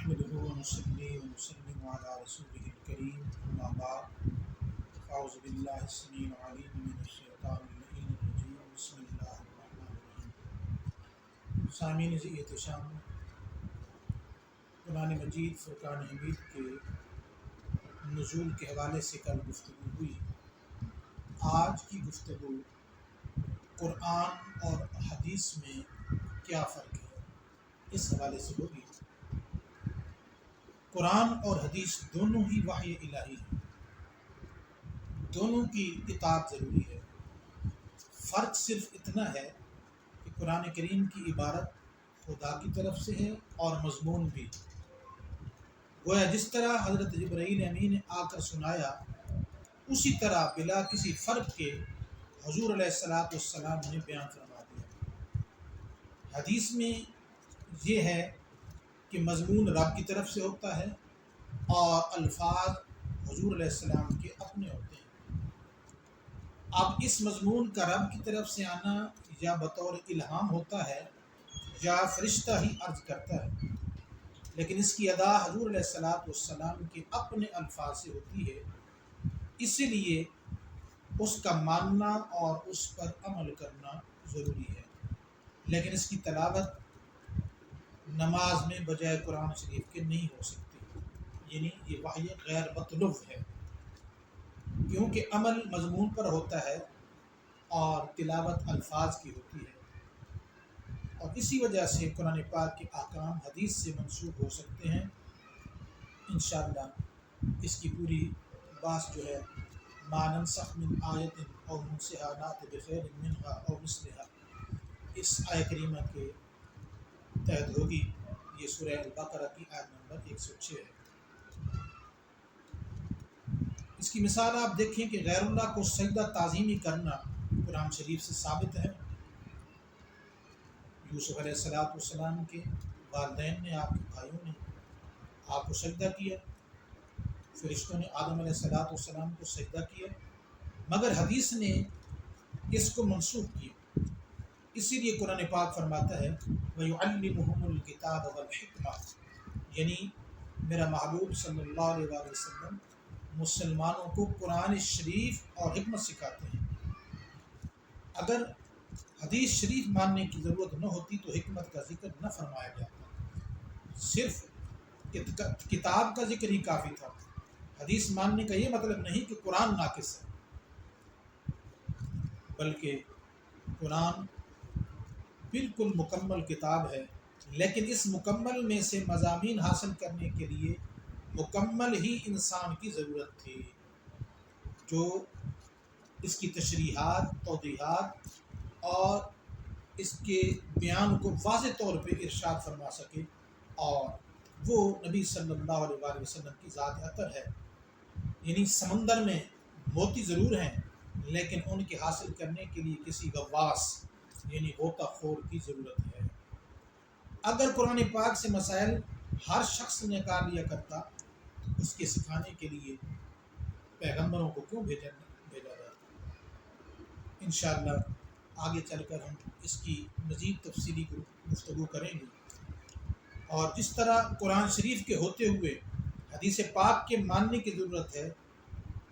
نحمده ونصلي ونسلم على رسوله الكريم أما بعد أعوذ بالله السميع العليم من الشيطان اللعين الرجيم بسم الله الرحمن الرحيم۔ سامعین ذی احتشام، قرآن مجید فرقان حمید کے نزول کے حوالے سے کل گفتگو ہوئی۔ آج کی گفتگو قرآن اور حدیث میں کیا فرق ہے اس حوالے سے ہوگی۔ قرآن اور حدیث دونوں ہی وحی الہی ہیں، دونوں کی اطاعت ضروری ہے۔ فرق صرف اتنا ہے کہ قرآن کریم کی عبارت خدا کی طرف سے ہے اور مضمون بھی گویا جس طرح حضرت جبرائیل امین نے آ کر سنایا اسی طرح بلا کسی فرق کے حضور علیہ السلام نے بیان فرما دیا۔ حدیث میں یہ ہے کہ مضمون رب کی طرف سے ہوتا ہے اور الفاظ حضور علیہ السلام کے اپنے ہوتے ہیں۔ اب اس مضمون کا رب کی طرف سے آنا یا بطور الہام ہوتا ہے یا فرشتہ ہی عرض کرتا ہے، لیکن اس کی ادا حضور علیہ السلام کے اپنے الفاظ سے ہوتی ہے، اسی لیے اس کا ماننا اور اس پر عمل کرنا ضروری ہے۔ لیکن اس کی تلاوت نماز میں بجائے قرآن شریف کے نہیں ہو سکتی، یعنی یہ وحی غیر مطلوب ہے، کیونکہ عمل مضمون پر ہوتا ہے اور تلاوت الفاظ کی ہوتی ہے، اور اسی وجہ سے قرآن پاک کے احکام حدیث سے منسوخ ہو سکتے ہیں۔ انشاءاللہ اس کی پوری بات جو ہے ما ننسخ من آیت او ننسها نأت بخیر منها او مثلها اس آیہ کریمہ کے تحت ہوگی۔ یہ سورہ البقرہ کی آیت نمبر 106 ہے۔ اس کی مثال آپ دیکھیں کہ غیر اللہ کو سجدہ تعظیمی کرنا قرآن شریف سے ثابت ہے۔ یوسف علیہ السلام کے والدین نے، آپ کے بھائیوں نے آپ کو سجدہ کیا، فرشتوں نے آدم علیہ السلام کو سجدہ کیا، مگر حدیث نے اس کو منسوخ کیا۔ اسی لیے قرآن پاک فرماتا ہے وَيُعَلِّمُهُمُ الْكِتَابَ وَالْحِكْمَةَ، یعنی میرا محبوب صلی اللہ علیہ وسلم مسلمانوں کو قرآن شریف اور حکمت سکھاتے ہیں۔ اگر حدیث شریف ماننے کی ضرورت نہ ہوتی تو حکمت کا ذکر نہ فرمایا جاتا، صرف کتاب کا ذکر ہی کافی تھا۔ حدیث ماننے کا یہ مطلب نہیں کہ قرآن ناقص ہے، بلکہ قرآن بالکل مکمل کتاب ہے، لیکن اس مکمل میں سے مضامین حاصل کرنے کے لیے مکمل ہی انسان کی ضرورت تھی، جو اس کی تشریحات، توضیحات اور اس کے بیان کو واضح طور پہ ارشاد فرما سکے، اور وہ نبی صلی اللہ علیہ وسلم کی ذات اطہر ہے۔ یعنی سمندر میں موتی ضرور ہیں، لیکن ان کے حاصل کرنے کے لیے کسی غواص یعنی غوطہ خور کی ضرورت ہے۔ اگر قرآن پاک سے مسائل ہر شخص نکال لیا کرتا تو اس کے سکھانے کے لیے پیغمبروں کو کیوں بھیجا جاتا؟ انشاءاللہ آگے چل کر ہم اس کی مزید تفصیلی گفتگو کریں گے، اور جس طرح قرآن شریف کے ہوتے ہوئے حدیث پاک کے ماننے کی ضرورت ہے،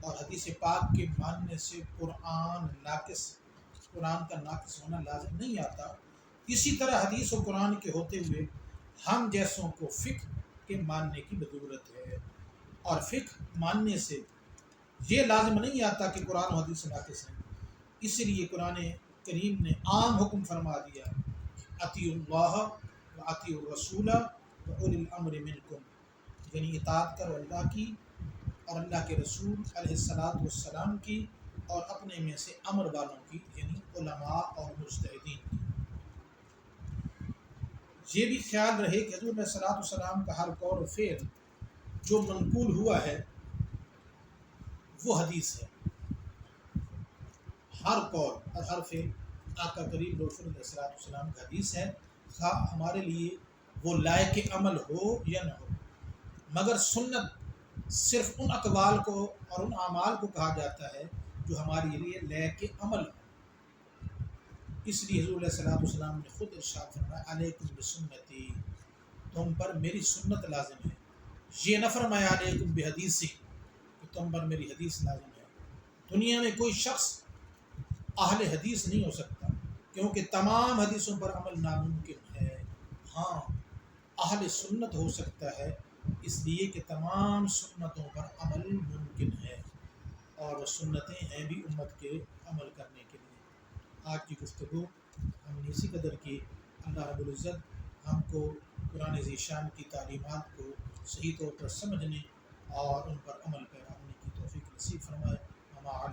اور حدیث پاک کے ماننے سے قرآن کا ناقص ہونا لازم نہیں آتا، اسی طرح حدیث و قرآن کے ہوتے ہوئے ہم جیسوں کو فقہ کے ماننے کی ضرورت ہے، اور فقہ ماننے سے یہ لازم نہیں آتا کہ قرآن و حدیث ناقص ہیں۔ اس لیے قرآن کریم نے عام حکم فرما دیا اطیعوا اللہ و اطیعوا الرسول و اولی الامر منکم، یعنی اطاعت کرو اللہ کی اور اللہ کے رسول علیہ السلام کی، اور اپنے میں سے امر والوں کی یعنی علماء اور مجتہدین کی۔ یہ بھی خیال رہے کہ حضور علیہ السلام کا ہر قول و فعل جو منقول ہوا ہے وہ حدیث ہے، ہر قول اور ہر فعل آقا کریم رسول علیہ السلام کا حدیث ہے، خواہ ہمارے لیے وہ لائق عمل ہو یا نہ ہو۔ مگر سنت صرف ان اقوال کو اور ان اعمال کو کہا جاتا ہے جو ہمارے لیے لائق عمل ہو۔ اس لیے حضور علیہ السلام نے خود ارشاد فرمایا علیکم بسنتی، تم پر میری سنت لازم ہے. یہ نہ فرمایا علیکم بحدیثی کہ تم پر میری حدیث لازم ہے. دنیا میں کوئی شخص اہل حدیث نہیں ہو سکتا کیونکہ تمام حدیثوں پر عمل ناممکن ہے. ہاں اہل سنت ہو سکتا ہے اس لیے کہ تمام سنتوں پر عمل ممکن ہے اور وہ سنتیں ہیں بھی امت کے عمل کرنے کے لیے. آج کی گفتگو ہم نے اسی قدر کی. اللہ رب العزت ہم کو قرآن ذیشان کی تعلیمات کو صحیح طور پر سمجھنے اور ان پر عمل پیرا ہونے کی توفیق نصیب فرمائے. ہمارا